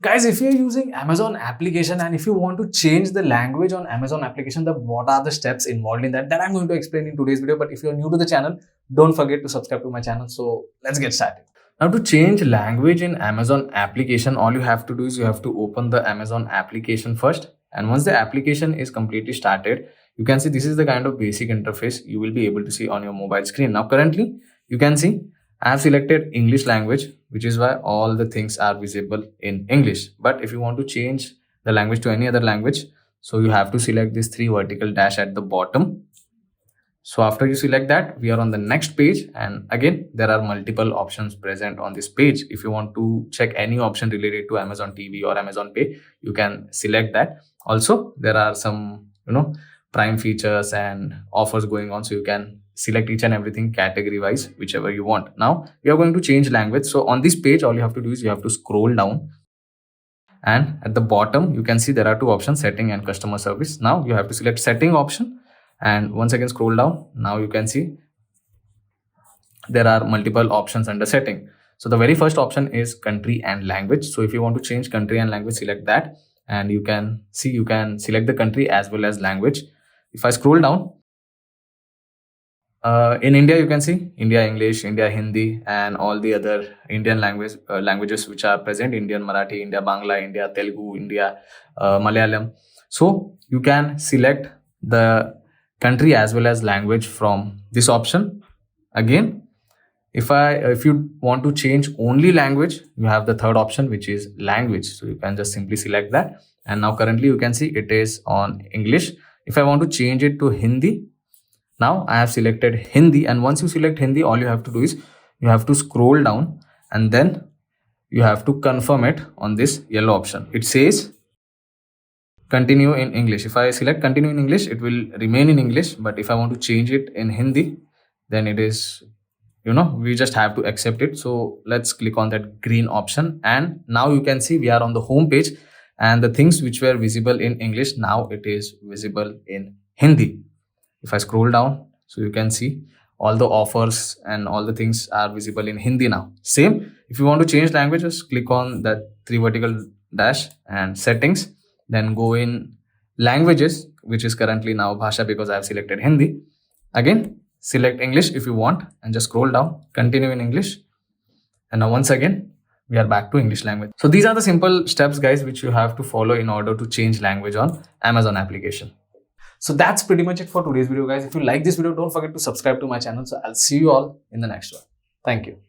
Guys, if you're using Amazon application and if you want to change the language on Amazon application, what are the steps involved in that I'm going to explain in today's video. But if you're new to the channel, don't forget to subscribe to my channel. So let's get started. Now, to change language in Amazon application, all you have to do is you have to open the Amazon application first. And once the application is completely started, you can see this is the kind of basic interface you will be able to see on your mobile screen. Now, currently, you can see I have selected English language, which is why all the things are visible in English. But if you want to change the language to any other language, so you have to select this 3 vertical dash at the bottom. So after you select that, we are on the next page, and again there are multiple options present on this page. If you want to check any option related to Amazon TV or Amazon Pay, you can select that. Also, there are some Prime features and offers going on, so you can select each and everything category wise, whichever you want. Now we are going to change language. So on this page, all you have to do is you have to scroll down, and at the bottom you can see there are 2 options, setting and customer service. Now you have to select setting option, and once again scroll down. Now you can see there are multiple options under setting. So the very first option is country and language. So if you want to change country and language, select that, and you can see you can select the country as well as language. If I scroll down, in India, you can see India English, India Hindi, and all the other Indian languages which are present: Indian Marathi, India Bangla, India Telugu, India Malayalam. So you can select the country as well as language from this option. Again, if you want to change only language, you have the third option, which is language. So you can just simply select that, and now currently you can see it is on English. If I want to change it to Hindi, now I have selected Hindi, and once you select Hindi, all you have to do is you have to scroll down, and then you have to confirm it on this yellow option. It says continue in English. If I select continue in English, it will remain in English. But if I want to change it in Hindi, then it is, we just have to accept it. So let's click on that green option, and now you can see we are on the home page, and the things which were visible in English, now it is visible in Hindi. If I scroll down, so you can see all the offers and all the things are visible in Hindi now. Same, if you want to change languages, click on that 3 vertical dash and settings, then go in languages, which is currently now Bhasha because I have selected Hindi. Again, select English if you want, and just scroll down, continue in English. And now once again, we are back to English language. So these are the simple steps, guys, which you have to follow in order to change language on Amazon application. So that's pretty much it for today's video, guys. If you like this video, don't forget to subscribe to my channel. So I'll see you all in the next one. Thank you.